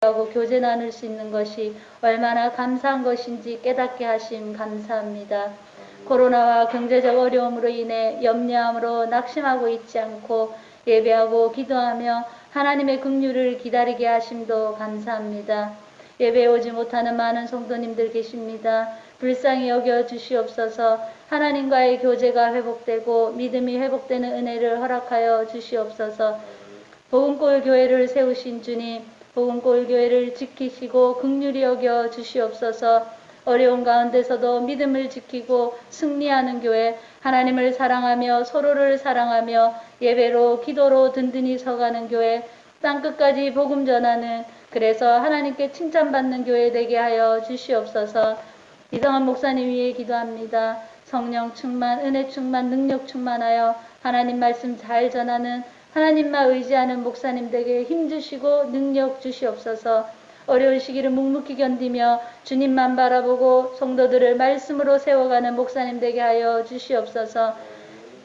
하고 교제 나눌 수 있는 것이 얼마나 감사한 것인지 깨닫게 하심 감사합니다. 코로나와 경제적 어려움으로 인해 염려함으로 낙심하고 있지 않고 예배하고 기도하며 하나님의 긍휼을 기다리게 하심도 감사합니다. 예배에 오지 못하는 많은 성도님들 계십니다. 불쌍히 여겨 주시옵소서. 하나님과의 교제가 회복되고 믿음이 회복되는 은혜를 허락하여 주시옵소서. 복음골 교회를 세우신 주님, 복음골 교회를 지키시고 긍휼히 여겨 주시옵소서. 어려운 가운데서도 믿음을 지키고 승리하는 교회, 하나님을 사랑하며 서로를 사랑하며 예배로 기도로 든든히 서가는 교회, 땅끝까지 복음 전하는, 그래서 하나님께 칭찬받는 교회 되게 하여 주시옵소서. 이성한 목사님 위해 기도합니다. 성령 충만, 은혜 충만, 능력 충만하여 하나님 말씀 잘 전하는, 하나님만 의지하는 목사님들에게 힘주시고 능력 주시옵소서. 어려운 시기를 묵묵히 견디며 주님만 바라보고 성도들을 말씀으로 세워가는 목사님 되게 하여 주시옵소서.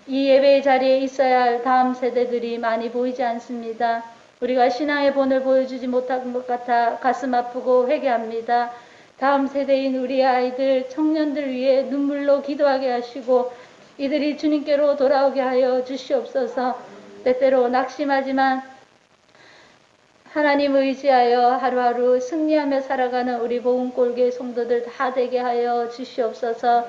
이 예배의 자리에 있어야 할 다음 세대들이 많이 보이지 않습니다. 우리가 신앙의 본을 보여주지 못한 것 같아 가슴 아프고 회개합니다. 다음 세대인 우리 아이들, 청년들 위해 눈물로 기도하게 하시고 이들이 주님께로 돌아오게 하여 주시옵소서. 때때로 낙심하지만 하나님 의지하여 하루하루 승리하며 살아가는 우리 복음골교회 성도들 다 되게 하여 주시옵소서.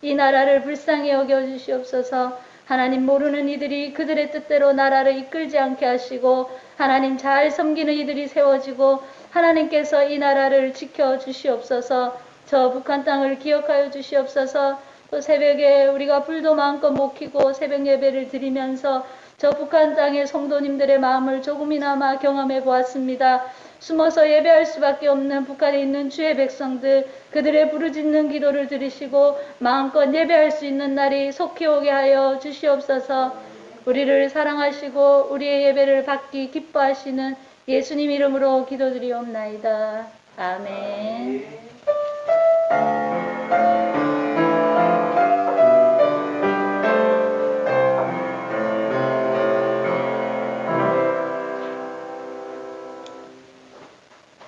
이 나라를 불쌍히 여겨 주시옵소서. 하나님 모르는 이들이 그들의 뜻대로 나라를 이끌지 않게 하시고 하나님 잘 섬기는 이들이 세워지고 하나님께서 이 나라를 지켜 주시옵소서. 저 북한 땅을 기억하여 주시옵소서. 또 새벽에 우리가 불도 마음껏 못 켜고 새벽 예배를 드리면서 저 북한 땅의 성도님들의 마음을 조금이나마 경험해 보았습니다. 숨어서 예배할 수밖에 없는 북한에 있는 주의 백성들, 그들의 부르짖는 기도를 들으시고 마음껏 예배할 수 있는 날이 속히 오게 하여 주시옵소서. 우리를 사랑하시고 우리의 예배를 받기 기뻐하시는 예수님 이름으로 기도드리옵나이다. 아멘.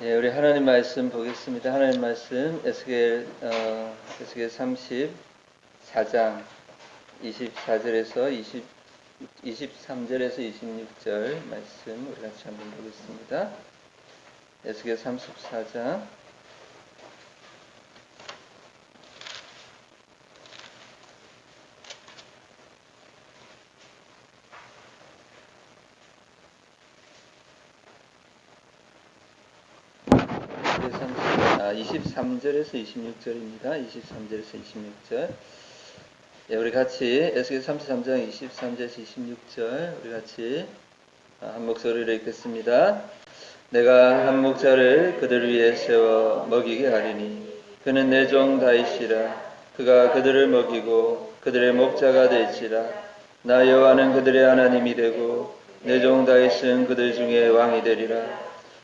예, 우리 하나님 말씀 보겠습니다. 하나님 말씀 에스겔 34장 24절에서 23절에서 26절 말씀 우리 같이 한번 보겠습니다. 에스겔 34장 23절에서 26절입니다. 23절에서 26절. 예, 우리 같이 에스겔 33장 23절에서 26절 우리 같이 한 목소리로 읽겠습니다. 내가 한 목자를 그들 위에 세워 먹이게 하리니 그는 내 종 다윗이라. 그가 그들을 먹이고 그들의 목자가 될지라. 나 여호와는 그들의 하나님이 되고 내 종 다윗은 그들 중에 왕이 되리라.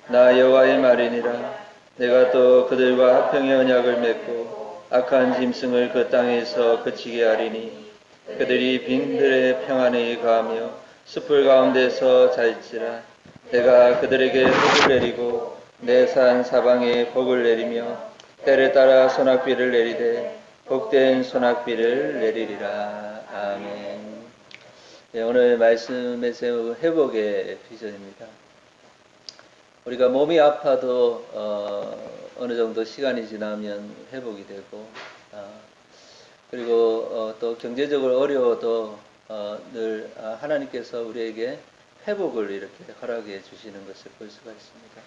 나 여호와의 말이니라. 내가 또 그들과 화평의 언약을 맺고 악한 짐승을 그 땅에서 그치게 하리니 그들이 빈들의 평안에 거하며 숲을 가운데서 잘지라. 내가 그들에게 복을 내리고 내 산 사방에 복을 내리며 때를 따라 소낙비를 내리되 복된 소낙비를 내리리라. 아멘. 네, 오늘 말씀에서 회복의 비전입니다. 우리가 몸이 아파도 어느 정도 시간이 지나면 회복이 되고 그리고 또 경제적으로 어려워도 늘 하나님께서 우리에게 회복을 이렇게 허락해 주시는 것을 볼 수가 있습니다.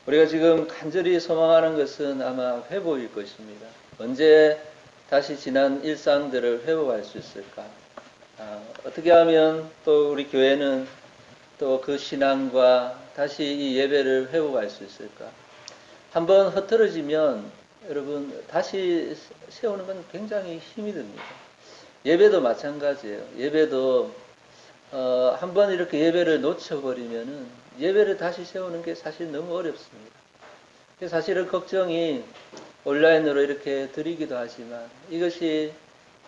우리가 지금 간절히 소망하는 것은 아마 회복일 것입니다. 언제 다시 지난 일상들을 회복할 수 있을까? 어떻게 하면 또 우리 교회는 또 그 신앙과 다시 이 예배를 회복할 수 있을까? 한번 흐트러지면 여러분 다시 세우는 건 굉장히 힘이 듭니다. 예배도 마찬가지예요. 예배도 한번 이렇게 예배를 놓쳐버리면은 예배를 다시 세우는 게 사실 너무 어렵습니다. 사실은 걱정이 온라인으로 이렇게 드리기도 하지만 이것이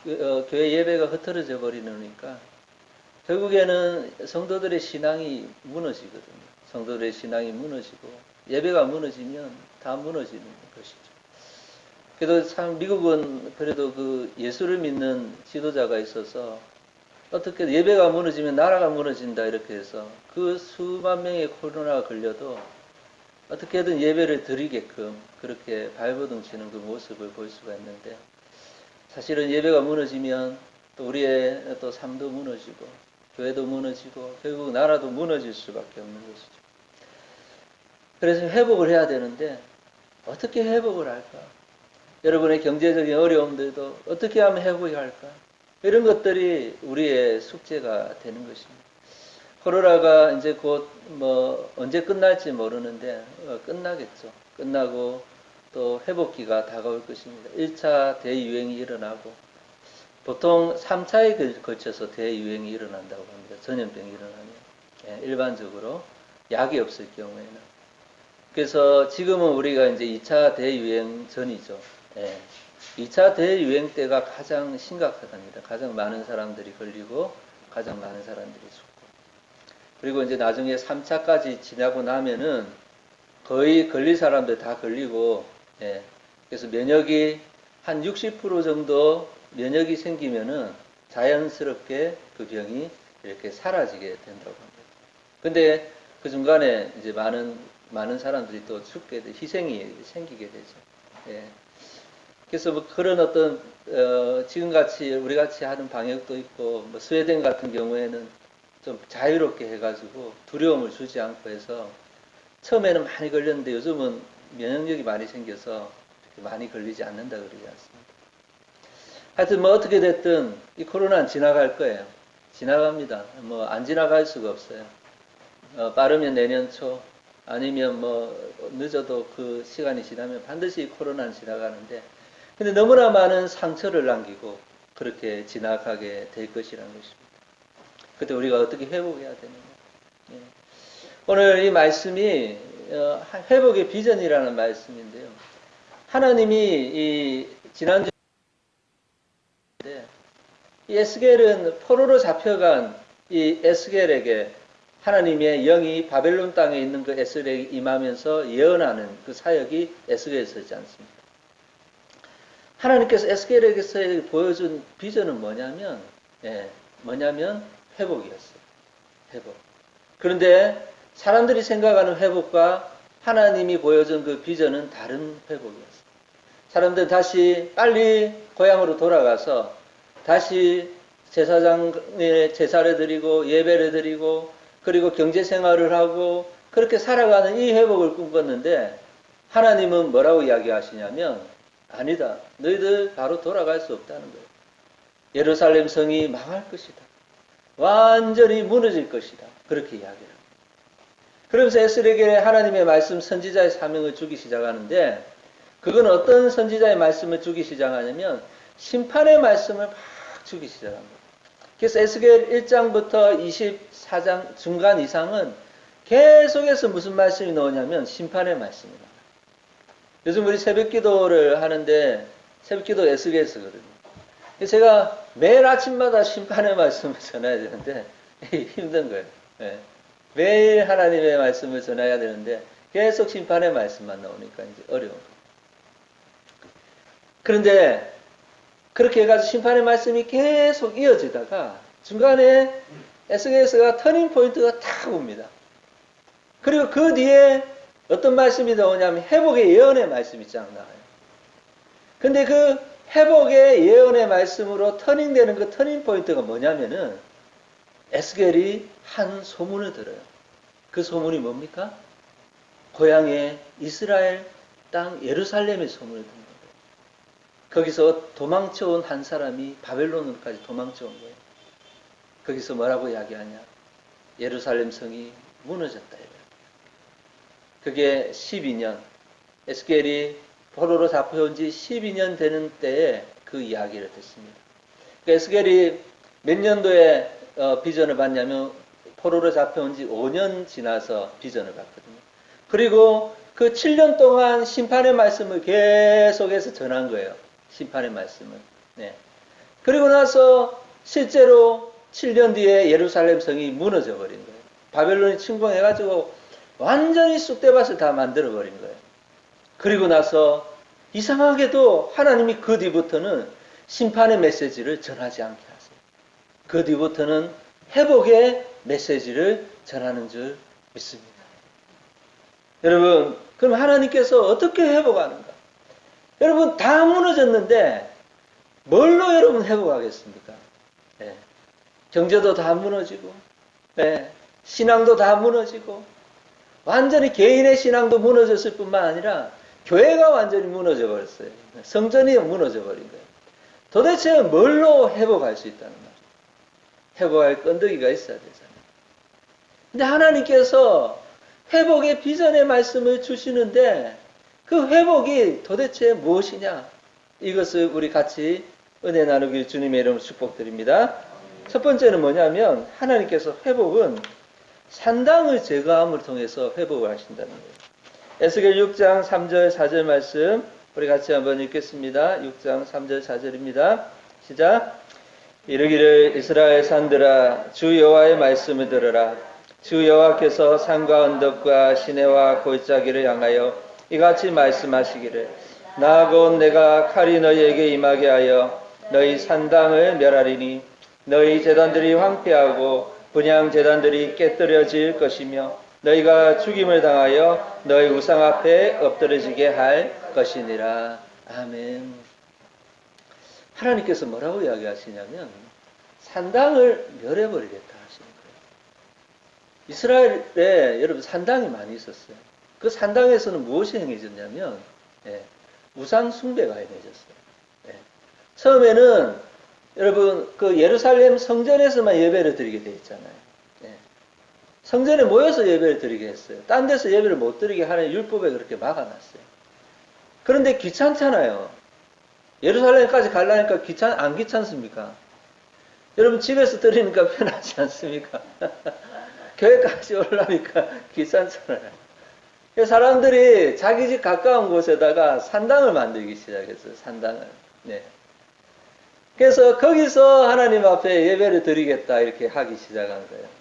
교회 예배가 흐트러져 버리니까 결국에는 성도들의 신앙이 무너지거든요. 성도들의 신앙이 무너지고 예배가 무너지면 다 무너지는 것이죠. 그래도 참 미국은 그래도 그 예수를 믿는 지도자가 있어서 어떻게 예배가 무너지면 나라가 무너진다 이렇게 해서 그 수만 명의 코로나가 걸려도 어떻게든 예배를 드리게끔 그렇게 발버둥 치는 그 모습을 볼 수가 있는데, 사실은 예배가 무너지면 또 우리의 또 삶도 무너지고 교회도 무너지고 결국 나라도 무너질 수밖에 없는 것이죠. 그래서 회복을 해야 되는데 어떻게 회복을 할까? 여러분의 경제적인 어려움들도 어떻게 하면 회복이 할까? 이런 것들이 우리의 숙제가 되는 것입니다. 코로나가 이제 곧 뭐 언제 끝날지 모르는데 끝나겠죠. 끝나고 또 회복기가 다가올 것입니다. 1차 대유행이 일어나고 보통 3차에 걸쳐서 대유행이 일어난다고 합니다. 전염병이 일어나면 일반적으로 약이 없을 경우에는. 그래서 지금은 우리가 이제 2차 대유행 전이죠. 2차 대유행 때가 가장 심각하답니다. 가장 많은 사람들이 걸리고 가장 많은 사람들이 죽고. 그리고 이제 나중에 3차까지 지나고 나면은 거의 걸릴 사람들 다 걸리고, 그래서 면역이 한 60% 정도 면역이 생기면은 자연스럽게 그 병이 이렇게 사라지게 된다고 합니다. 근데 그 중간에 이제 많은 사람들이 또 죽게 돼, 희생이 생기게 되죠. 그래서 뭐 그런 어떤 지금같이 우리같이 하는 방역도 있고, 뭐 스웨덴 같은 경우에는 좀 자유롭게 해가지고 두려움을 주지 않고 해서 처음에는 많이 걸렸는데 요즘은 면역력이 많이 생겨서 많이 걸리지 않는다 그러지 않습니다. 하여튼 뭐 어떻게 됐든 이 코로나는 지나갈 거예요. 지나갑니다. 뭐 안 지나갈 수가 없어요. 빠르면 내년 초 아니면 뭐 늦어도 그 시간이 지나면 반드시 코로나는 지나가는데, 근데 너무나 많은 상처를 남기고 그렇게 지나가게 될 것이라는 것입니다. 그때 우리가 어떻게 회복해야 되느냐. 오늘 이 말씀이 회복의 비전이라는 말씀인데요. 하나님이 이 지난주에 이 에스겔은 포로로 잡혀간 이 에스겔에게 하나님의 영이 바벨론 땅에 있는 그 에스겔에게 임하면서 예언하는 그 사역이 에스겔에서 있지 않습니까? 하나님께서 에스겔에게서 보여준 비전은 뭐냐면 회복이었어요. 회복. 그런데 사람들이 생각하는 회복과 하나님이 보여준 그 비전은 다른 회복이었어요. 사람들은 다시 빨리 고향으로 돌아가서 다시 제사장에 제사를 드리고 예배를 드리고 그리고 경제 생활을 하고 그렇게 살아가는 이 회복을 꿈꿨는데, 하나님은 뭐라고 이야기하시냐면 아니다. 너희들 바로 돌아갈 수 없다는 거예요. 예루살렘 성이 망할 것이다. 완전히 무너질 것이다. 그렇게 이야기합니다. 그러면서 에스겔에게 하나님의 말씀 선지자의 사명을 주기 시작하는데, 그건 어떤 선지자의 말씀을 주기 시작하냐면 심판의 말씀을 막 주기 시작합니다. 그래서 에스겔 1장부터 24장 중간 이상은 계속해서 무슨 말씀이 나오냐면 심판의 말씀이 나와요. 요즘 우리 새벽기도를 하는데 새벽기도 에스겔에서 거든요. 제가 매일 아침마다 심판의 말씀을 전해야 되는데 힘든 거예요. 매일 하나님의 말씀을 전해야 되는데 계속 심판의 말씀만 나오니까 이제 어려운 거예요. 그런데 그렇게 해가지고 심판의 말씀이 계속 이어지다가 중간에 에스겔서가 터닝 포인트가 탁 옵니다. 그리고 그 뒤에 어떤 말씀이 나오냐면 회복의 예언의 말씀이 쫙 나와요. 근데 그 회복의 예언의 말씀으로 터닝되는 그 터닝 포인트가 뭐냐면은 에스겔이 한 소문을 들어요. 그 소문이 뭡니까? 고향의 이스라엘 땅 예루살렘의 소문을 듣는 거예요. 거기서 도망쳐온 한 사람이 바벨론으로까지 도망쳐온 거예요. 거기서 뭐라고 이야기하냐? 예루살렘 성이 무너졌다. 그게 12년, 에스겔이 포로로 잡혀온 지 12년 되는 때에 그 이야기를 듣습니다. 에스겔이 몇 년도에 비전을 봤냐면 포로로 잡혀온 지 5년 지나서 비전을 봤거든요. 그리고 그 7년 동안 심판의 말씀을 계속해서 전한 거예요. 심판의 말씀을. 그리고 나서 실제로 7년 뒤에 예루살렘 성이 무너져 버린 거예요. 바벨론이 침공해가지고 완전히 쑥대밭을 다 만들어버린 거예요. 그리고 나서 이상하게도 하나님이 그 뒤부터는 심판의 메시지를 전하지 않게 하세요. 그 뒤부터는 회복의 메시지를 전하는 줄 믿습니다. 여러분, 그럼 하나님께서 어떻게 회복하는가? 여러분, 다 무너졌는데 뭘로 여러분 회복하겠습니까? 네. 경제도 다 무너지고, 네. 신앙도 다 무너지고, 완전히 개인의 신앙도 무너졌을 뿐만 아니라 교회가 완전히 무너져 버렸어요. 성전이 무너져 버린 거예요. 도대체 뭘로 회복할 수 있다는 말이에요? 회복할 끈덕이가 있어야 되잖아요. 근데 하나님께서 회복의 비전의 말씀을 주시는데 그 회복이 도대체 무엇이냐? 이것을 우리 같이 은혜 나누길 주님의 이름으로 축복드립니다. 첫 번째는 뭐냐면 하나님께서 회복은 산당을 제거함을 통해서 회복을 하신다는 거예요. 에스겔 6장 3절 4절 말씀 우리 같이 한번 읽겠습니다. 6장 3절 4절입니다. 시작. 이르기를 이스라엘 산들아 주 여호와의 말씀을 들으라. 주 여호와께서 산과 언덕과 시내와 골짜기를 향하여 이같이 말씀하시기를 나 곧 내가 칼이 너희에게 임하게 하여 너희 산당을 멸하리니 너희 제단들이 황폐하고 분향 제단들이 깨뜨려질 것이며 너희가 죽임을 당하여 너희 우상 앞에 엎드러지게 할 것이니라. 아멘. 하나님께서 뭐라고 이야기하시냐면 산당을 멸해버리겠다 하시는 거예요. 이스라엘에 여러분 산당이 많이 있었어요. 그 산당에서는 무엇이 행해졌냐면 우상 숭배가 행해졌어요. 처음에는 여러분 그 예루살렘 성전에서만 예배를 드리게 돼 있잖아요. 성전에 모여서 예배를 드리게 했어요. 딴 데서 예배를 못 드리게 하는 율법에 그렇게 막아놨어요. 그런데 귀찮잖아요. 예루살렘까지 가려니까 안 귀찮습니까? 여러분 집에서 드리니까 편하지 않습니까? 교회까지 올라니까 귀찮잖아요. 사람들이 자기 집 가까운 곳에다가 산당을 만들기 시작했어요. 산당을. 네. 그래서 거기서 하나님 앞에 예배를 드리겠다 이렇게 하기 시작한 거예요.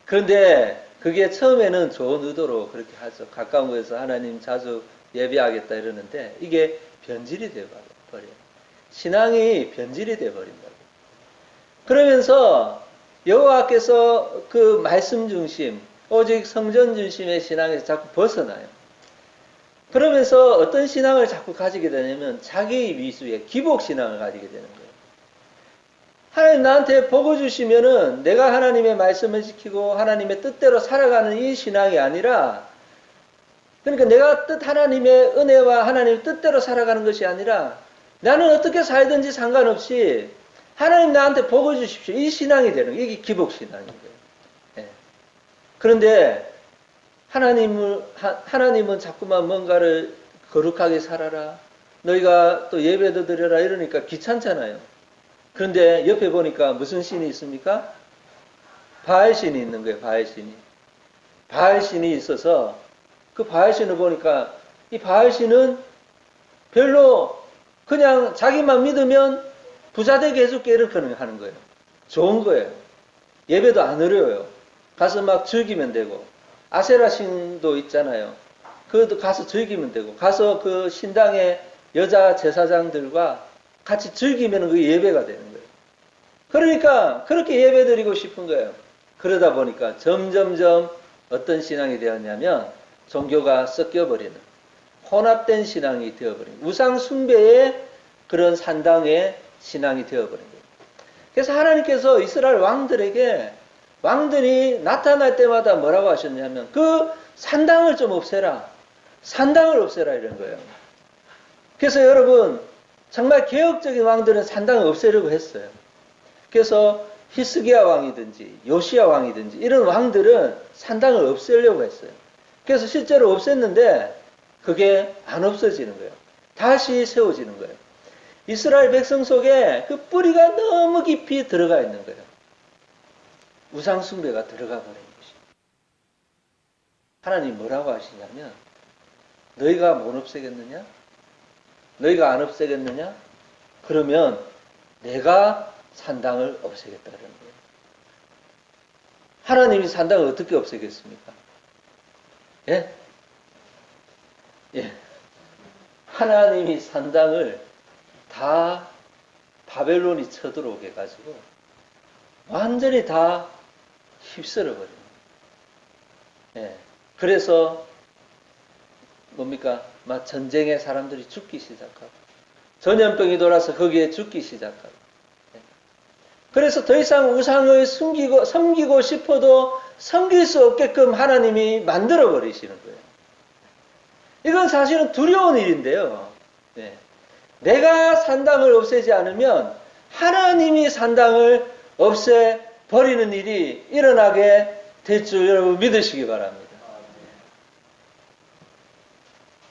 그런데 그게 처음에는 좋은 의도로 그렇게 하죠. 가까운 곳에서 하나님 자주 예배하겠다 이러는데 이게 변질이 되어버려요. 신앙이 변질이 되어버린다고. 그러면서 여호와께서 그 말씀 중심, 오직 성전 중심의 신앙에서 자꾸 벗어나요. 그러면서 어떤 신앙을 자꾸 가지게 되냐면 자기 위주의 기복신앙을 가지게 되는 거예요. 하나님 나한테 복을 주시면은 내가 하나님의 말씀을 지키고 하나님의 뜻대로 살아가는 이 신앙이 아니라 그러니까 내가 하나님의 은혜와 하나님의 뜻대로 살아가는 것이 아니라 나는 어떻게 살든지 상관없이 하나님 나한테 복을 주십시오. 이 신앙이 되는 거예요. 이게 기복신앙인 거예요. 예. 그런데 하나님은 자꾸만 뭔가를 거룩하게 살아라. 너희가 또 예배도 드려라 이러니까 귀찮잖아요. 그런데 옆에 보니까 무슨 신이 있습니까? 바알신이 있는 거예요. 바알신이. 바알신이 있어서 그 바알신을 보니까 이 바알신은 별로 그냥 자기만 믿으면 부자 되게 해줄게 이렇게 하는 거예요. 좋은 거예요. 예배도 안 어려워요. 가서 막 즐기면 되고 아세라신도 있잖아요. 그것도 가서 즐기면 되고 가서 그 신당의 여자 제사장들과 같이 즐기면 그 예배가 되는 거예요. 그러니까 그렇게 예배 드리고 싶은 거예요. 그러다 보니까 점점점 어떤 신앙이 되었냐면 종교가 섞여버리는 혼합된 신앙이 되어버린 우상 숭배의 그런 산당의 신앙이 되어버린 거예요. 그래서 하나님께서 이스라엘 왕들이 나타날 때마다 뭐라고 하셨냐면 그 산당을 좀 없애라. 산당을 없애라 이런 거예요. 그래서 여러분 정말 개혁적인 왕들은 산당을 없애려고 했어요. 그래서 히스기야 왕이든지 요시야 왕이든지 이런 왕들은 산당을 없애려고 했어요. 그래서 실제로 없앴는데 그게 안 없어지는 거예요. 다시 세워지는 거예요. 이스라엘 백성 속에 그 뿌리가 너무 깊이 들어가 있는 거예요. 우상 숭배가 들어가 버린 것이죠. 하나님 뭐라고 하시냐면 너희가 못 없애겠느냐? 너희가 안 없애겠느냐? 그러면 내가 산당을 없애겠다는 거예요. 하나님이 산당을 어떻게 없애겠습니까? 예? 예. 하나님이 산당을 다 바벨론이 쳐들어오게 해가지고 완전히 다 휩쓸어 버립니다. 예. 그래서 뭡니까? 막 전쟁에 사람들이 죽기 시작하고 전염병이 돌아서 거기에 죽기 시작하고. 예. 그래서 더 이상 우상을 섬기고 싶어도 섬길 수 없게끔 하나님이 만들어 버리시는 거예요. 이건 사실은 두려운 일인데요. 예. 내가 산당을 없애지 않으면 하나님이 산당을 없애버리는 일이 일어나게 될 줄 여러분 믿으시기 바랍니다.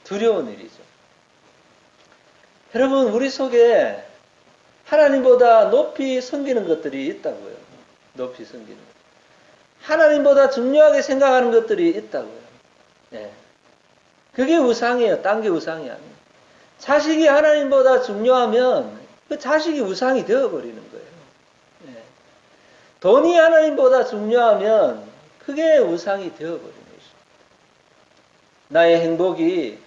두려운 일이죠. 여러분, 우리 속에 하나님보다 높이 섬기는 것들이 있다고요. 높이 섬기는 것. 하나님보다 중요하게 생각하는 것들이 있다고요. 예. 그게 우상이에요. 딴 게 우상이 아니에요. 자식이 하나님보다 중요하면 그 자식이 우상이 되어버리는 거예요. 예. 돈이 하나님보다 중요하면 그게 우상이 되어버리는 것입니다. 나의 행복이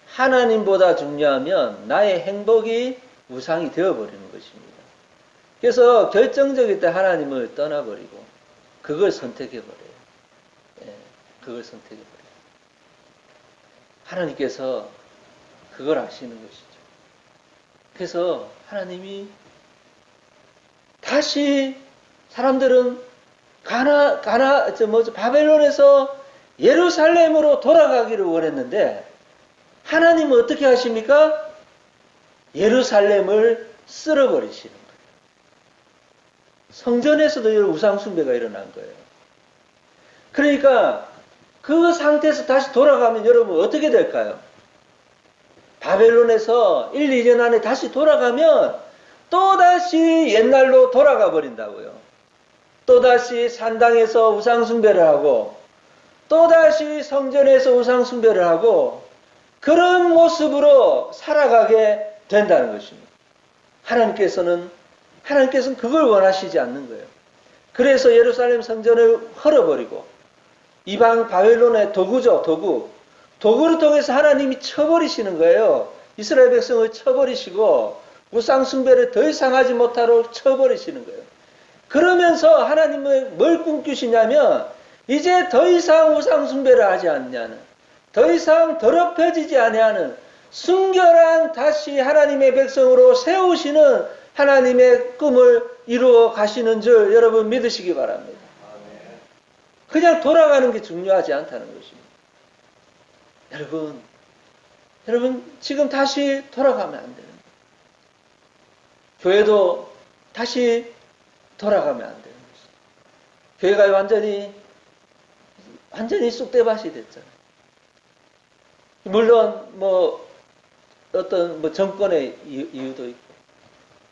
하나님보다 중요하면 나의 행복이 우상이 되어버리는 것입니다. 그래서 결정적일 때 하나님을 떠나버리고 그걸 선택해버려요. 예. 그걸 선택해버려요. 하나님께서 그걸 아시는 것이죠. 그래서 하나님이 다시 사람들은 바벨론에서 예루살렘으로 돌아가기를 원했는데 하나님은 어떻게 하십니까? 예루살렘을 쓸어버리시는 거예요. 성전에서도 우상 숭배가 일어난 거예요. 그러니까 그 상태에서 다시 돌아가면 여러분 어떻게 될까요? 바벨론에서 1, 2년 안에 다시 돌아가면 또다시 옛날로 돌아가 버린다고요. 또다시 산당에서 우상숭배를 하고 또다시 성전에서 우상숭배를 하고 그런 모습으로 살아가게 된다는 것입니다. 하나님께서는 그걸 원하시지 않는 거예요. 그래서 예루살렘 성전을 헐어버리고 이방 바벨론의 도구죠. 도구를 통해서 하나님이 쳐버리시는 거예요. 이스라엘 백성을 쳐버리시고 우상 숭배를 더 이상 하지 못하도록 쳐버리시는 거예요. 그러면서 하나님을 뭘 꿈꾸시냐면 이제 더 이상 우상 숭배를 하지 않냐는, 더 이상 더럽혀지지 아니하는 순결한 다시 하나님의 백성으로 세우시는 하나님의 꿈을 이루어 가시는 줄 여러분 믿으시기 바랍니다. 그냥 돌아가는 게 중요하지 않다는 것입니다. 여러분 지금 다시 돌아가면 안 됩니다. 교회도 다시 돌아가면 안 되는 것입니다. 교회가 완전히 쑥대밭이 됐잖아요. 물론 어떤 정권의 이유도 있고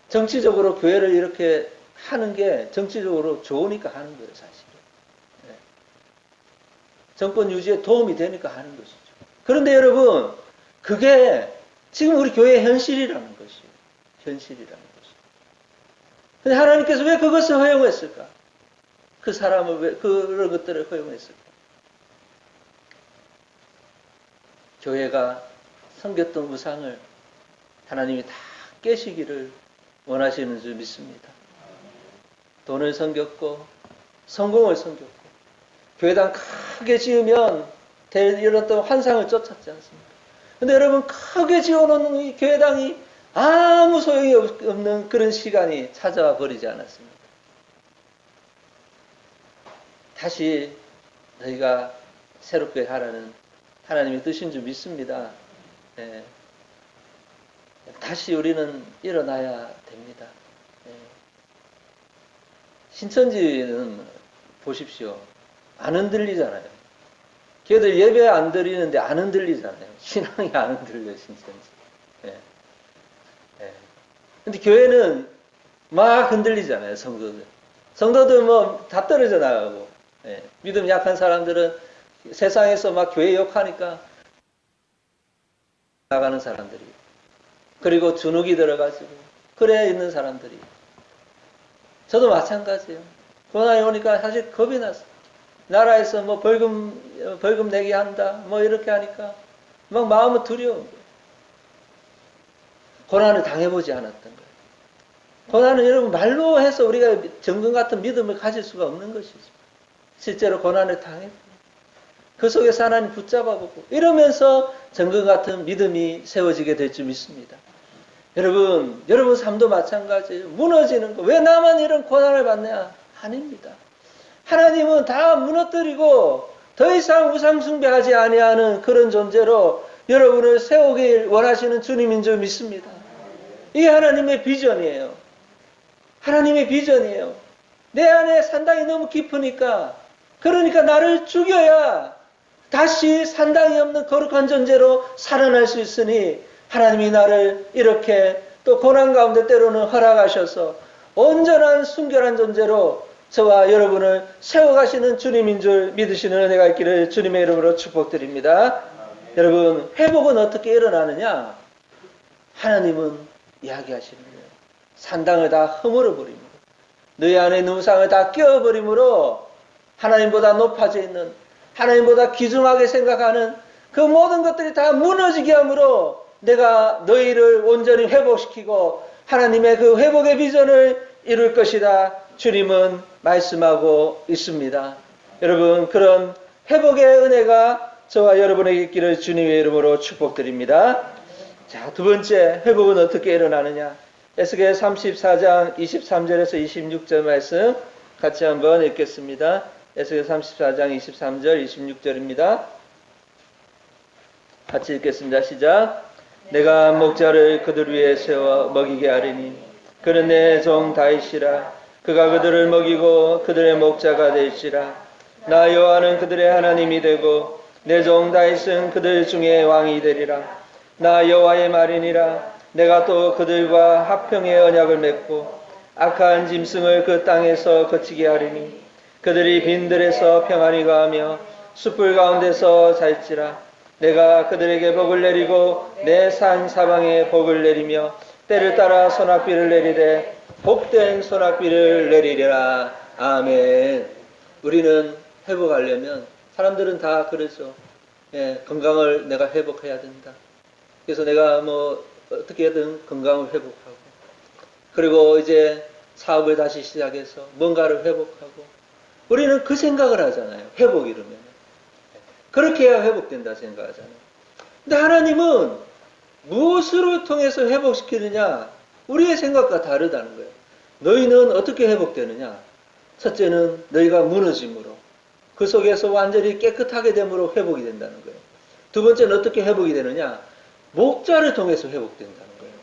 정치적으로 교회를 이렇게 하는 게 정치적으로 좋으니까 하는 거예요, 사실은. 네. 정권 유지에 도움이 되니까 하는 것이죠. 그런데 여러분, 그게 지금 우리 교회의 현실이라는 것이에요. 현실이라는 것이에요. 근데 하나님께서 왜 그것을 허용했을까? 그 사람을 왜 그런 것들을 허용했을까? 교회가 섬겼던 우상을 하나님이 다 깨시기를 원하시는 줄 믿습니다. 돈을 섬겼고 성공을 섬겼고 교회당 크게 지으면 이런 또 환상을 쫓았지 않습니까? 근데 여러분 크게 지어놓은 이 교회당이 아무 소용이 없는 그런 시간이 찾아와 버리지 않았습니까? 다시 너희가 새롭게 하라는 하나님의 뜻인 줄 믿습니다. 예. 다시 우리는 일어나야 됩니다. 예. 신천지는 보십시오. 안 흔들리잖아요. 걔들 예배 안 드리는데 안 흔들리잖아요. 신앙이 안 흔들려요, 신천지. 예. 예. 근데 교회는 막 흔들리잖아요, 성도들. 성도들 다 떨어져 나가고. 예. 믿음 약한 사람들은 세상에서 막 교회 욕하니까 나가는 사람들이. 그리고 주눅이 들어가지고 그래 있는 사람들이. 저도 마찬가지예요. 고난이 오니까 사실 겁이 났어요. 나라에서 뭐 벌금 내게 한다. 뭐 이렇게 하니까 막 마음은 두려운 거예요. 고난을 당해보지 않았던 거예요. 고난은 여러분 말로 해서 우리가 정금 같은 믿음을 가질 수가 없는 것이죠. 실제로 고난을 당해보고 그 속에서 하나님 붙잡아보고 이러면서 정금 같은 믿음이 세워지게 될 줄 믿습니다. 여러분 삶도 마찬가지예요. 무너지는 거. 왜 나만 이런 고난을 받냐? 아닙니다. 하나님은 다 무너뜨리고 더 이상 우상 숭배하지 아니하는 그런 존재로 여러분을 세우길 원하시는 주님인 줄 믿습니다. 이게 하나님의 비전이에요. 하나님의 비전이에요. 내 안에 산당이 너무 깊으니까 그러니까 나를 죽여야 다시 산당이 없는 거룩한 존재로 살아날 수 있으니 하나님이 나를 이렇게 또 고난 가운데 때로는 허락하셔서 온전한 순결한 존재로 저와 여러분을 세워가시는 주님인 줄 믿으시는 은혜가 있기를 주님의 이름으로 축복드립니다. 여러분 회복은 어떻게 일어나느냐? 하나님은 이야기하시는 거예요. 산당을 다 허물어버립니다. 너희 안에 있는 우상을 다 깨어버림으로 하나님보다 높아져 있는 하나님보다 귀중하게 생각하는 그 모든 것들이 다 무너지게 함으로 내가 너희를 온전히 회복시키고 하나님의 그 회복의 비전을 이룰 것이다. 주님은 말씀하고 있습니다. 여러분 그런 회복의 은혜가 저와 여러분에게 있기를 주님의 이름으로 축복드립니다. 자, 두 번째 회복은 어떻게 일어나느냐? 에스겔 34장 23절에서 26절 말씀 같이 한번 읽겠습니다. 에스겔 34장 23절 26절입니다. 같이 읽겠습니다. 시작. 내가 목자를 그들 위에 세워 먹이게 하리니 그는 내 종 다윗이라. 그가 그들을 먹이고 그들의 목자가 될지라. 나 여호와는 그들의 하나님이 되고 내 종 다윗은 그들 중에 왕이 되리라. 나 여호와의 말이니라. 내가 또 그들과 화평의 언약을 맺고 악한 짐승을 그 땅에서 거치게 하리니 그들이 빈들에서 평안히 거하며 숯불 가운데서 살지라. 내가 그들에게 복을 내리고 내 산 사방에 복을 내리며 때를 따라 소낙비를 내리되 복된 소낙비를 내리리라. 아멘. 우리는 회복하려면 사람들은 다 그러죠. 예, 건강을 내가 회복해야 된다. 그래서 내가 뭐 어떻게든 건강을 회복하고 그리고 이제 사업을 다시 시작해서 뭔가를 회복하고 우리는 그 생각을 하잖아요. 회복 이러면. 그렇게 해야 회복된다 생각하잖아요. 근데 하나님은 무엇으로 통해서 회복시키느냐? 우리의 생각과 다르다는 거예요. 너희는 어떻게 회복되느냐? 첫째는 너희가 무너짐으로 그 속에서 완전히 깨끗하게 됨으로 회복이 된다는 거예요. 두 번째는 어떻게 회복이 되느냐? 목자를 통해서 회복된다는 거예요.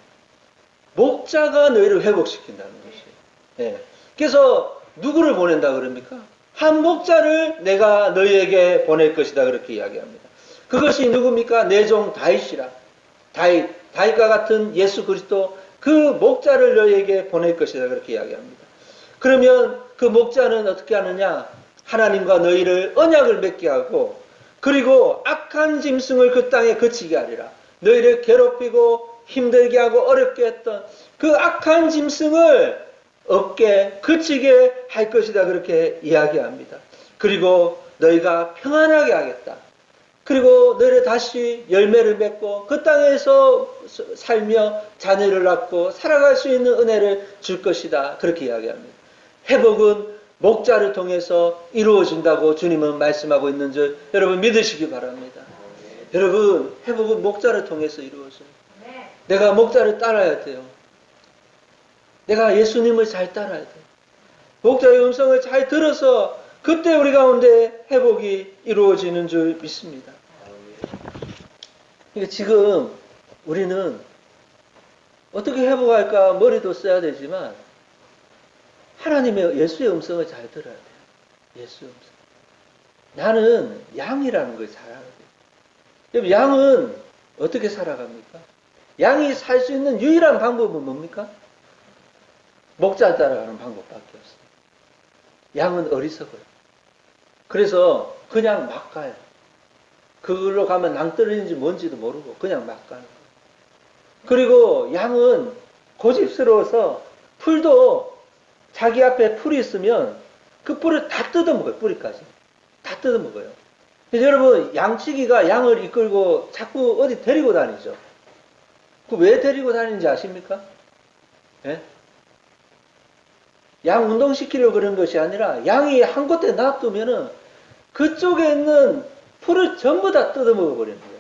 목자가 너희를 회복시킨다는 것이에요. 예. 그래서 누구를 보낸다 그럽니까? 한 목자를 내가 너희에게 보낼 것이다 그렇게 이야기합니다. 그것이 누굽니까? 내 종 다윗이라. 다윗과 같은 예수 그리스도 그 목자를 너희에게 보낼 것이다 그렇게 이야기합니다. 그러면 그 목자는 어떻게 하느냐? 하나님과 너희를 언약을 맺게 하고 그리고 악한 짐승을 그 땅에 거치게 하리라. 너희를 괴롭히고 힘들게 하고 어렵게 했던 그 악한 짐승을 없게 그치게 할 것이다 그렇게 이야기합니다. 그리고 너희가 평안하게 하겠다. 그리고 너희를 다시 열매를 맺고 그 땅에서 살며 자녀를 낳고 살아갈 수 있는 은혜를 줄 것이다 그렇게 이야기합니다. 회복은 목자를 통해서 이루어진다고 주님은 말씀하고 있는 줄 여러분 믿으시기 바랍니다. 여러분 회복은 목자를 통해서 이루어져요. 내가 목자를 따라야 돼요. 내가 예수님을 잘 따라야 돼요. 목자의 음성을 잘 들어서 그때 우리 가운데 회복이 이루어지는 줄 믿습니다. 그러니까 지금 우리는 어떻게 회복할까 머리도 써야 되지만 하나님의 예수의 음성을 잘 들어야 돼요. 예수의 음성. 나는 양이라는 걸 잘 알아야 돼요. 여러분 양은 어떻게 살아갑니까? 양이 살 수 있는 유일한 방법은 뭡니까? 목자 따라가는 방법밖에 없어요. 양은 어리석어요. 그래서 그냥 막 가요. 그걸로 가면 낭떠러지인지 뭔지도 모르고 그냥 막 가는 거예요. 그리고 양은 고집스러워서 풀도 자기 앞에 풀이 있으면 그 풀을 다 뜯어먹어요. 뿌리까지. 다 뜯어먹어요. 그래서 여러분, 양치기가 양을 이끌고 자꾸 어디 데리고 다니죠. 그 왜 데리고 다니는지 아십니까? 예? 양 운동시키려고 그런 것이 아니라 양이 한 곳에 놔두면은 그쪽에 있는 풀을 전부 다 뜯어먹어 버리는 거예요.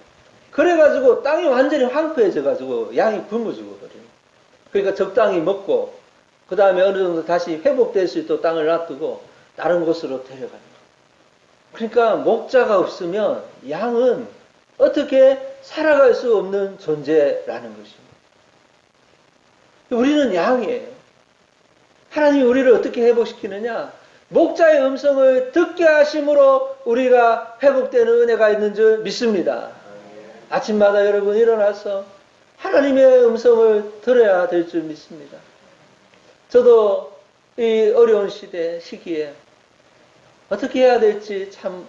그래가지고 땅이 완전히 황폐해져가지고 양이 굶어 죽어버려요. 그러니까 적당히 먹고 그 다음에 어느 정도 다시 회복될 수 있도록 땅을 놔두고 다른 곳으로 데려가는 거예요. 그러니까 목자가 없으면 양은 어떻게 살아갈 수 없는 존재라는 것입니다. 우리는 양이에요. 하나님이 우리를 어떻게 회복시키느냐? 목자의 음성을 듣게 하심으로 우리가 회복되는 은혜가 있는 줄 믿습니다. 아침마다 여러분 일어나서 하나님의 음성을 들어야 될 줄 믿습니다. 저도 이 어려운 시기에 어떻게 해야 될지 참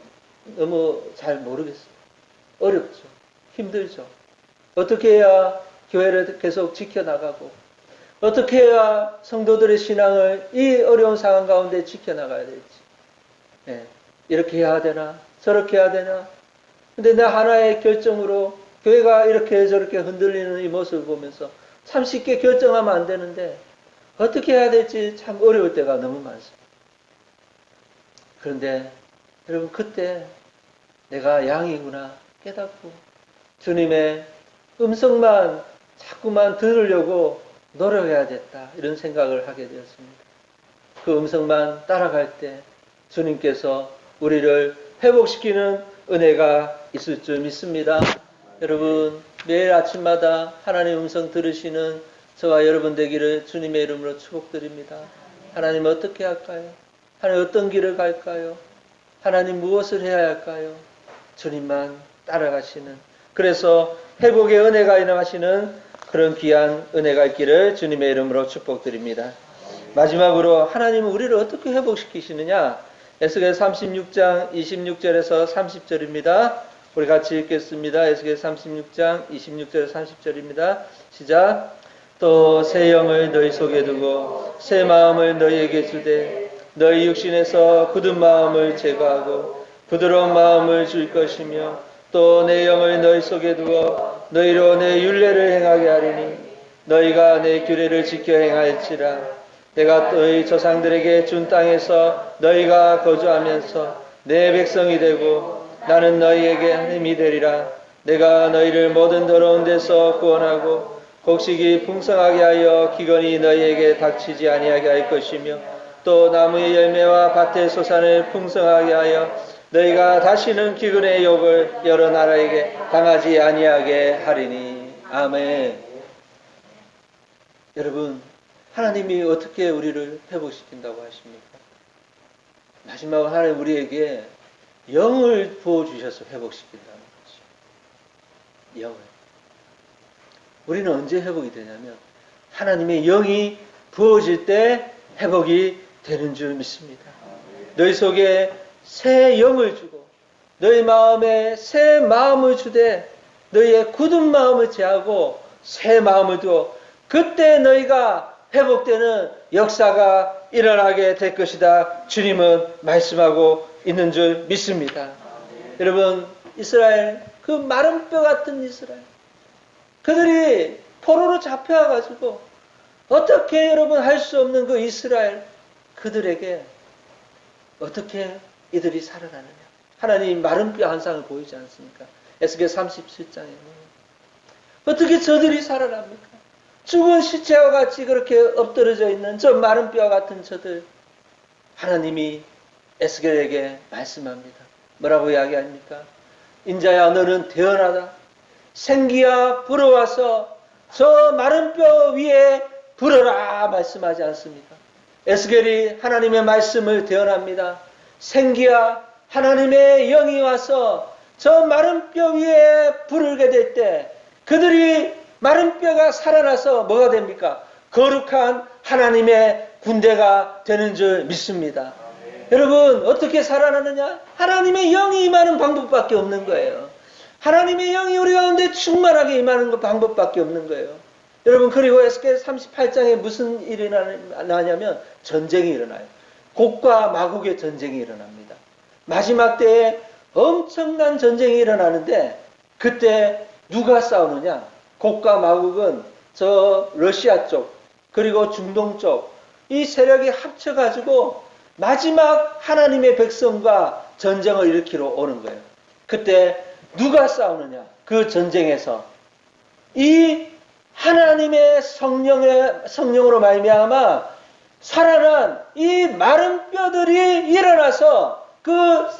너무 잘 모르겠어요. 어렵죠. 힘들죠. 어떻게 해야 교회를 계속 지켜나가고 어떻게 해야 성도들의 신앙을 이 어려운 상황 가운데 지켜나가야 될지. 예, 이렇게 해야 되나 저렇게 해야 되나. 근데 나 하나의 결정으로 교회가 이렇게 저렇게 흔들리는 이 모습을 보면서 참 쉽게 결정하면 안 되는데 어떻게 해야 될지 참 어려울 때가 너무 많습니다. 그런데 여러분 그때 내가 양이구나 깨닫고 주님의 음성만 자꾸만 들으려고 노력해야겠다 이런 생각을 하게 되었습니다. 그 음성만 따라갈 때 주님께서 우리를 회복시키는 은혜가 있을 줄 믿습니다. 여러분 매일 아침마다 하나님의 음성 들으시는 저와 여러분 되기를 주님의 이름으로 축복드립니다. 하나님 어떻게 할까요? 하나님 어떤 길을 갈까요? 하나님 무엇을 해야 할까요? 주님만 따라가시는, 그래서 회복의 은혜가 일어나시는 그런 귀한 은혜가 있기를 주님의 이름으로 축복드립니다. 마지막으로 하나님은 우리를 어떻게 회복시키시느냐? 에스겔 36장 26절에서 30절입니다. 우리 같이 읽겠습니다. 에스겔 36장 26절에서 30절입니다. 시작. 또 새 영을 너희 속에 두고 새 마음을 너희에게 주되 너희 육신에서 굳은 마음을 제거하고 부드러운 마음을 줄 것이며 또 내 영을 너희 속에 두어 너희로 내 율례를 행하게 하리니 너희가 내 규례를 지켜 행할지라. 내가 너희 조상들에게 준 땅에서 너희가 거주하면서 내 백성이 되고 나는 너희에게 하나님이 되리라. 내가 너희를 모든 더러운 데서 구원하고 곡식이 풍성하게 하여 기근이 너희에게 닥치지 아니하게 할 것이며 또 나무의 열매와 밭의 소산을 풍성하게 하여 너희가 다시는 기근의 욕을 여러 나라에게 당하지 아니하게 하리니. 아멘. 여러분 하나님이 어떻게 우리를 회복시킨다고 하십니까? 마지막으로 하나님 우리에게 영을 부어주셔서 회복시킨다는 거죠. 영을. 우리는 언제 회복이 되냐면 하나님의 영이 부어질 때 회복이 되는 줄 믿습니다. 너희 속에 새 영을 주고 너희 마음에 새 마음을 주되 너희의 굳은 마음을 제하고 새 마음을 두어 그때 너희가 회복되는 역사가 일어나게 될 것이다. 주님은 말씀하고 있는 줄 믿습니다. 여러분 이스라엘, 그 마른 뼈 같은 이스라엘, 그들이 포로로 잡혀가지고 어떻게 여러분 할 수 없는 그 이스라엘, 그들에게 어떻게 이들이 살아나느냐. 하나님 마른 뼈 한 쌍을 보이지 않습니까? 에스겔 37장에 어떻게 저들이 살아납니까? 죽은 시체와 같이 그렇게 엎드러져 있는 저 마른 뼈 같은 저들, 하나님이 에스겔에게 말씀합니다. 뭐라고 이야기합니까? 인자야 너는 태어나다. 생기야 불어와서 저 마른 뼈 위에 불어라 말씀하지 않습니까? 에스겔이 하나님의 말씀을 대언합니다. 생기야 하나님의 영이 와서 저 마른 뼈 위에 부르게 될 때 그들이 마른 뼈가 살아나서 뭐가 됩니까? 거룩한 하나님의 군대가 되는 줄 믿습니다. 여러분 어떻게 살아나느냐? 하나님의 영이 임하는 방법밖에 없는 거예요. 하나님의 영이 우리 가운데 충만하게 임하는 방법밖에 없는 거예요. 여러분 그리고 에스겔 38장에 무슨 일이 나냐면 전쟁이 일어나요. 곡과 마곡의 전쟁이 일어납니다. 마지막 때에 엄청난 전쟁이 일어나는데 그때 누가 싸우느냐? 곡과 마곡은 저 러시아 쪽 그리고 중동 쪽 이 세력이 합쳐가지고 마지막 하나님의 백성과 전쟁을 일으키러 오는 거예요. 그때 누가 싸우느냐? 그 전쟁에서 이 하나님의 성령으로 말미암아 살아난 이 마른 뼈들이 일어나서 그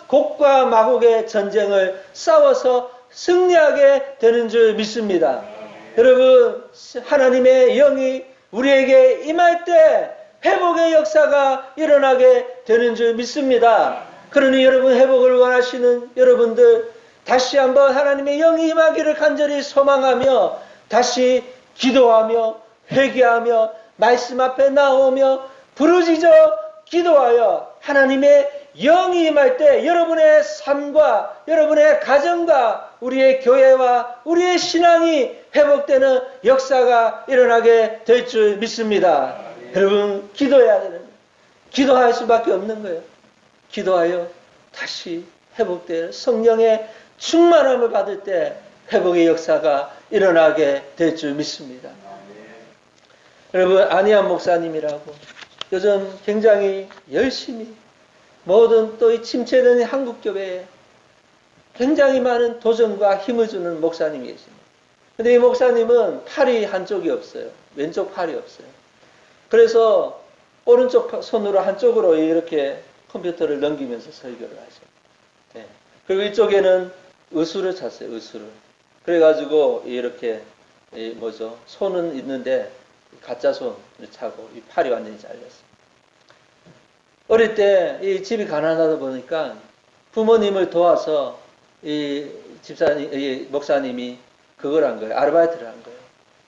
곡과 마곡의 전쟁을 싸워서 승리하게 되는 줄 믿습니다. 여러분, 하나님의 영이 우리에게 임할 때 회복의 역사가 일어나게 되는 줄 믿습니다. 그러니 여러분, 회복을 원하시는 여러분들 다시 한번 하나님의 영이 임하기를 간절히 소망하며 다시 기도하며 회개하며 말씀 앞에 나오며 부르짖어 기도하여 하나님의 영이 임할 때 여러분의 삶과 여러분의 가정과 우리의 교회와 우리의 신앙이 회복되는 역사가 일어나게 될 줄 믿습니다. 여러분, 기도해야 되는 거예요. 기도할 수밖에 없는 거예요. 기도하여 다시 회복될 성령의 충만함을 받을 때 회복의 역사가 일어나게 될 줄 믿습니다. 여러분, 안희안 목사님이라고 요즘 굉장히 열심히 모든 또 이 침체되는 한국교회에 굉장히 많은 도전과 힘을 주는 목사님이 계십니다. 근데 이 목사님은 팔이 한쪽이 없어요. 왼쪽 팔이 없어요. 그래서 오른쪽 손으로 한쪽으로 이렇게 컴퓨터를 넘기면서 설교를 하죠. 네. 그리고 이쪽에는 의수를 찼어요. 의수를. 그래가지고 이렇게 손은 있는데 가짜 손을 차고 이 팔이 완전히 잘렸어요. 어릴 때 이 집이 가난하다 보니까 부모님을 도와서 이 집사님, 이 목사님이 그걸 한 거예요. 아르바이트를 한 거예요.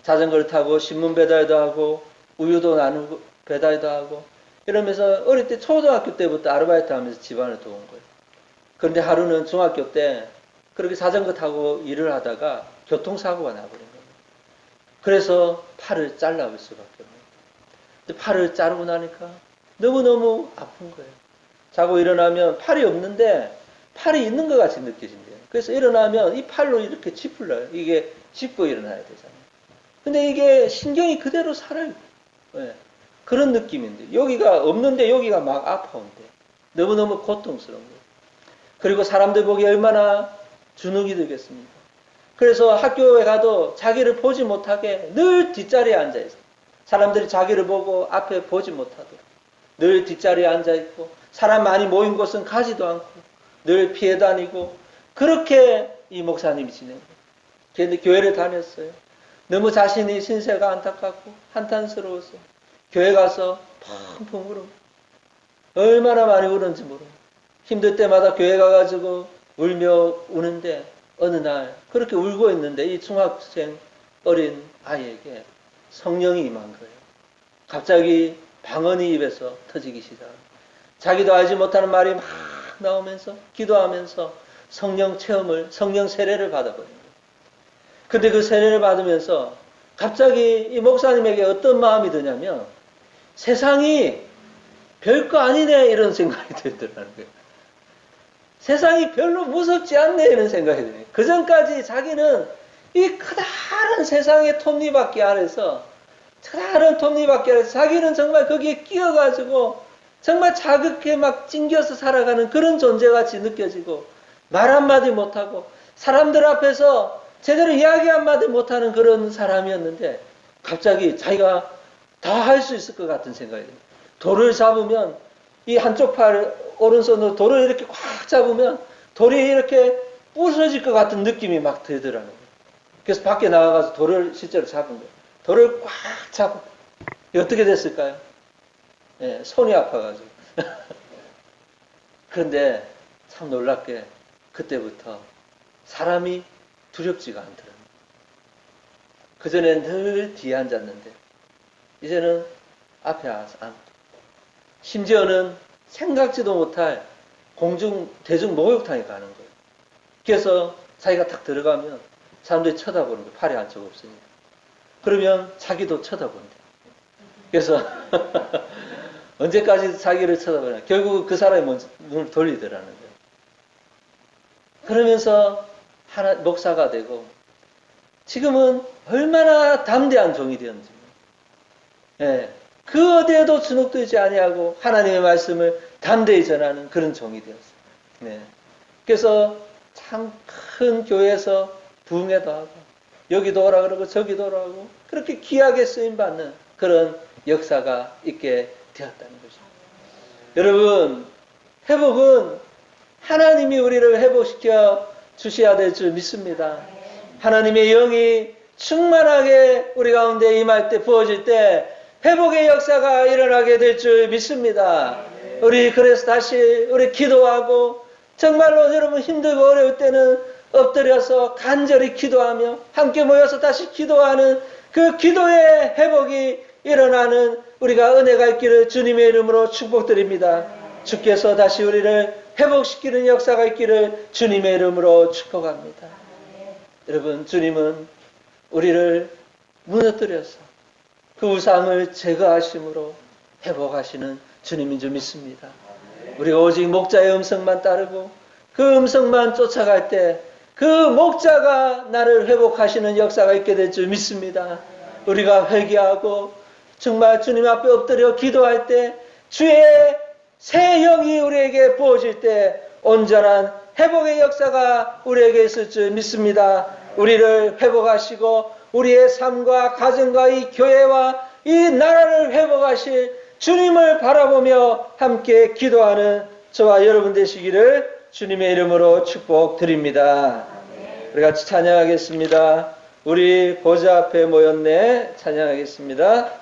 자전거를 타고 신문 배달도 하고 우유도 나누고 배달도 하고 이러면서 어릴 때 초등학교 때부터 아르바이트 하면서 집안을 도운 거예요. 그런데 하루는 중학교 때 그렇게 자전거 타고 일을 하다가 교통사고가 나버린 거예요. 그래서 팔을 잘라볼 수밖에 없는 거예요. 근데 팔을 자르고 나니까 너무너무 아픈 거예요. 자고 일어나면 팔이 없는데 팔이 있는 것 같이 느껴진대요. 그래서 일어나면 이 팔로 이렇게 짚을러요. 이게 짚고 일어나야 되잖아요. 근데 이게 신경이 그대로 살아요. 네. 그런 느낌인데 여기가 없는데 여기가 막 아파온대. 너무너무 고통스러운 거예요. 그리고 사람들 보기 얼마나 주눅이 들겠습니까? 그래서 학교에 가도 자기를 보지 못하게 늘 뒷자리에 앉아있어요. 사람들이 자기를 보고 앞에 보지 못하도록 늘 뒷자리에 앉아있고 사람 많이 모인 곳은 가지도 않고 늘 피해 다니고 그렇게 이 목사님이 지내고 그런데 교회를 다녔어요. 너무 자신이 신세가 안타깝고 한탄스러워서 교회 가서 펑펑 울어. 얼마나 많이 울었는지 모르고 힘들 때마다 교회 가가지고 울며 우는데 어느 날 그렇게 울고 있는데 이 중학생 어린 아이에게 성령이 임한 거예요. 갑자기 방언이 입에서 터지기 시작합니다. 자기도 알지 못하는 말이 막 나오면서 기도하면서 성령 체험을 성령 세례를 받아버린 거예요. 근데 그 세례를 받으면서 갑자기 이 목사님에게 어떤 마음이 드냐면 세상이 별거 아니네 이런 생각이 들더라는 거예요. 세상이 별로 무섭지 않네 이런 생각이 드네요. 그 전까지 자기는 이 커다란 세상의 톱니바퀴 아래서 커다란 톱니바퀴 아래서 자기는 정말 거기에 끼어가지고 정말 자극해 막 찡겨서 살아가는 그런 존재같이 느껴지고 말 한마디 못하고 사람들 앞에서 제대로 이야기 한마디 못하는 그런 사람이었는데 갑자기 자기가 다 할 수 있을 것 같은 생각이 듭니다. 돌을 잡으면 이 한쪽 팔 오른손으로 돌을 이렇게 꽉 잡으면 돌이 이렇게 부서질 것 같은 느낌이 막 들더라는 거예요. 그래서 밖에 나가서 돌을 실제로 잡은 거예요. 돌을 꽉 잡고 어떻게 됐을까요? 네, 손이 아파가지고. 그런데 참 놀랍게 그때부터 사람이 두렵지가 않더라고요. 그전엔 늘 뒤에 앉았는데 이제는 앞에 앉고 심지어는 생각지도 못할 대중 목욕탕에 가는 거예요. 그래서 자기가 딱 들어가면 사람들이 쳐다보는 거예요. 팔이 한쪽 없으니까. 그러면 자기도 쳐다본대. 그래서 언제까지 자기를 쳐다보냐. 결국 그 사람이 먼저 눈을 돌리더라는 거예요. 그러면서 목사가 되고 지금은 얼마나 담대한 종이 되었는지. 예, 그 어디에도 주눅들지 아니하고 하나님의 말씀을 담대히 전하는 그런 종이 되었어요. 네. 그래서 참 큰 교회에서 부흥회도 하고 여기도 오라 그러고 저기도 오라 그러고 그렇게 귀하게 쓰임받는 그런 역사가 있게 되었다는 거죠. 여러분, 회복은 하나님이 우리를 회복시켜 주셔야 될 줄 믿습니다. 하나님의 영이 충만하게 우리 가운데 임할 때, 부어질 때 회복의 역사가 일어나게 될 줄 믿습니다. 우리 그래서 다시 우리 기도하고 정말로 여러분 힘들고 어려울 때는 엎드려서 간절히 기도하며 함께 모여서 다시 기도하는 그 기도의 회복이 일어나는 우리가 은혜가 있기를 주님의 이름으로 축복드립니다. 주께서 다시 우리를 회복시키는 역사가 있기를 주님의 이름으로 축복합니다. 여러분, 주님은 우리를 무너뜨려서 그 우상을 제거하심으로 회복하시는 주님인 줄 믿습니다. 우리가 오직 목자의 음성만 따르고 그 음성만 쫓아갈 때 그 목자가 나를 회복하시는 역사가 있게 될 줄 믿습니다. 우리가 회개하고 정말 주님 앞에 엎드려 기도할 때 주의 새 영이 우리에게 부어질 때 온전한 회복의 역사가 우리에게 있을 줄 믿습니다. 우리를 회복하시고 우리의 삶과 가정과 이 교회와 이 나라를 회복하실 주님을 바라보며 함께 기도하는 저와 여러분 되시기를 주님의 이름으로 축복드립니다. 우리 같이 찬양하겠습니다. 우리 보좌 앞에 모였네. 찬양하겠습니다.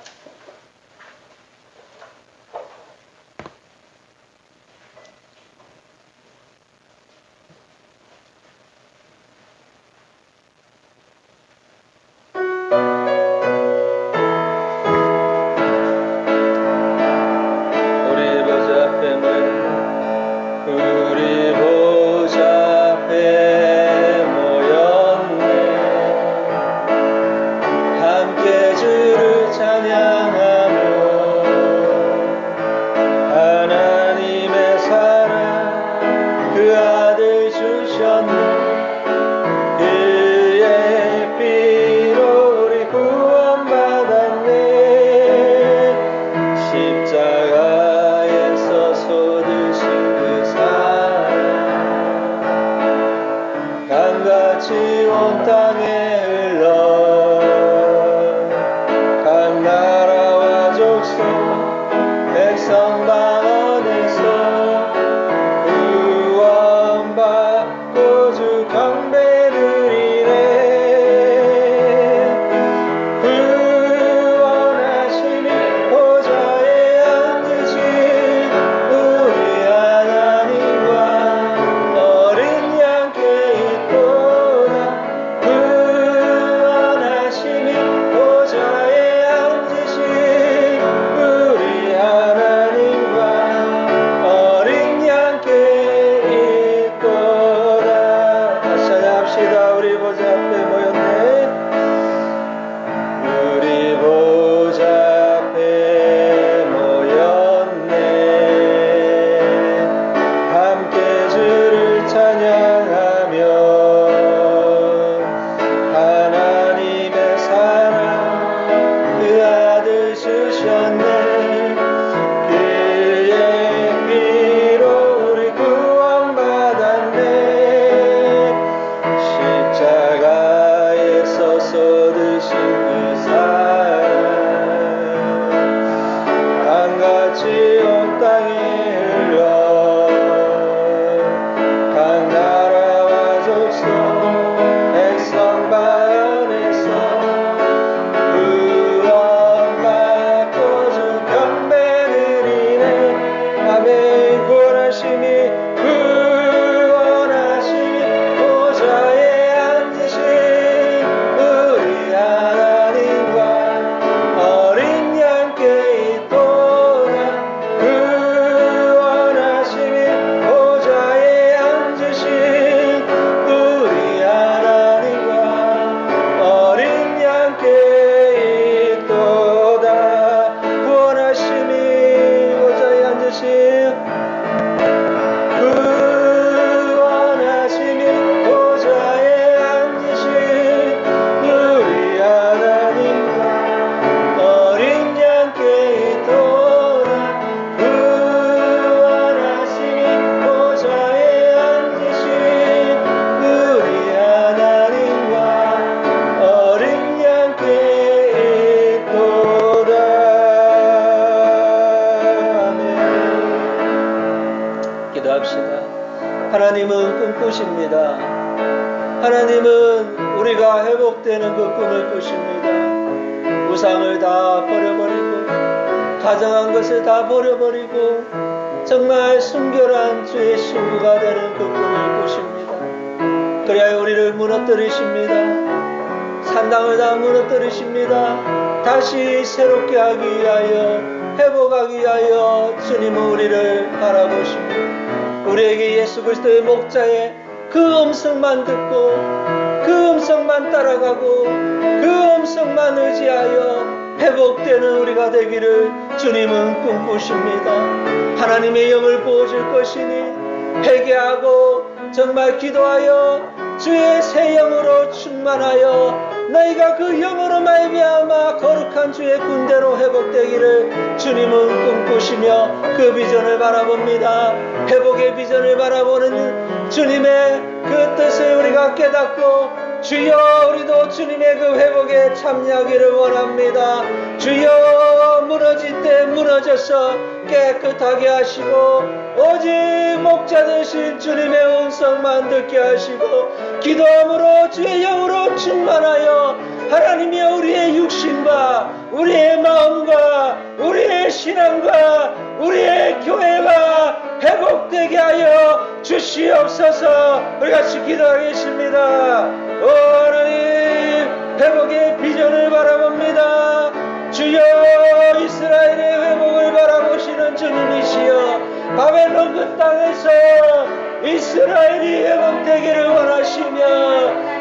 하나님은 꿈꾸십니다. 하나님은 우리가 회복되는 그 꿈을 꾸십니다. 우상을 다 버려버리고 가정한 것을 다 버려버리고 정말 순결한 주의 신부가 되는 그 꿈을 꾸십니다. 그래야 우리를 무너뜨리십니다. 산당을 다 무너뜨리십니다. 다시 새롭게 하기 위하여, 회복하기 위하여 주님은 우리를 바라보십니다. 우리에게 예수 그리스도의 목자의 그 음성만 듣고 그 음성만 따라가고 그 음성만 의지하여 회복되는 우리가 되기를 주님은 꿈꾸십니다. 하나님의 영을 부어줄 것이니 회개하고 정말 기도하여 주의 새 영으로 충만하여 너희가 그 영으로 말미암아 거룩한 주의 군대로 회복되기를 주님은 꿈꾸시며 그 비전을 바라봅니다. 회복의 비전을 바라보는 주님의 그 뜻을 우리가 깨닫고 주여 우리도 주님의 그 회복에 참여하기를 원합니다. 주여 무너질 때 무너져서 깨끗하게 하시고 오직 목자 되신 주님의 음성만 듣게 하시고 기도함으로 주의 영으로 충만하여 하나님이여 우리의 육신과 우리의 마음과 우리의 신앙과 우리의 교회가 회복되게 하여 주시옵소서. 우리 같이 기도하겠습니다. 오 하나님 회복의 비전을 바라봅니다. 주여 이스라엘의 회복을 바라보시는 주님이시여 바벨론 그 땅에서 이스라엘이 회복되기를 원하시며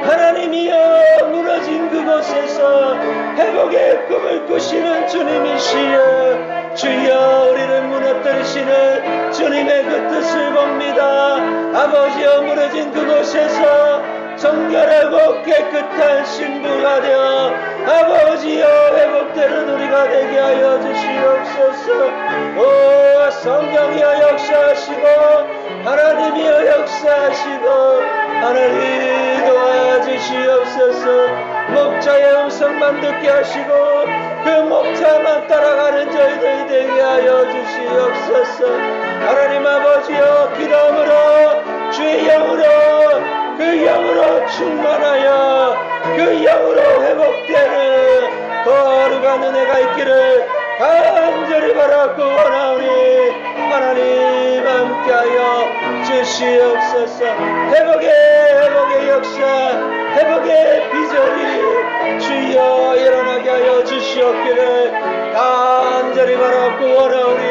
하나님이여 무너진 그곳에서 회복의 꿈을 꾸시는 주님이시여 주여 우리를 무너뜨리시는 주님의 그 뜻을 봅니다. 아버지여 무너진 그곳에서 정결하고 깨끗한 신부가 되어 아버지여 회복되는 우리가 되게 하여 주시옵소서. 오 성령이여 역사하시고 하나님이여 역사하시고 하나님 도와주시옵소서. 목자의 음성만 듣게 하시고 그 목자만 따라가는 저희들이 되게 하여 주시옵소서. 하나님 아버지여 기도함으로 주의 영으로 그 영으로 충만하여 그 영으로 회복되는 거룩한 은혜가 있기를 간절히 바라고 원하오니 하나님 함께하여 주시옵소서. 회복의 역사 회복의 비전이 주여 일어나게 하여 주시옵기를 간절히 바라고 원하오니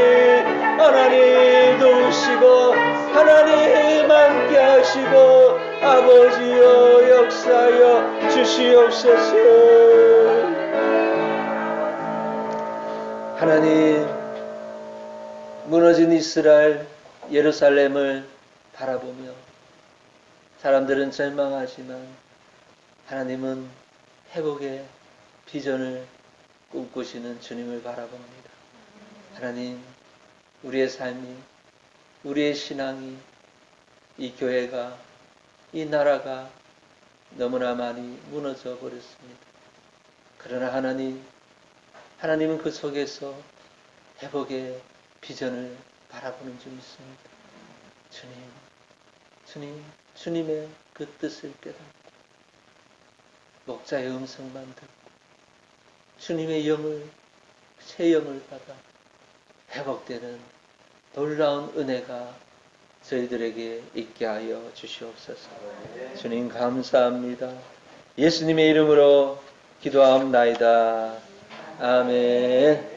하나님 도우시고 하나님 함께 하시고 아버지여 역사하여 주시옵소서. 하나님 무너진 이스라엘 예루살렘을 바라보며 사람들은 절망하지만 하나님은 회복의 비전을 꿈꾸시는 주님을 바라봅니다. 하나님 우리의 삶이 우리의 신앙이 이 교회가 이 나라가 너무나 많이 무너져 버렸습니다. 그러나 하나님은 그 속에서 회복의 비전을 바라보는 줄 믿습니다. 주님의 그 뜻을 깨닫고 목자의 음성만 듣고 주님의 영을 새 영을 받아 회복되는 놀라운 은혜가 저희들에게 있게 하여 주시옵소서. 주님 감사합니다. 예수님의 이름으로 기도하옵나이다. 아멘.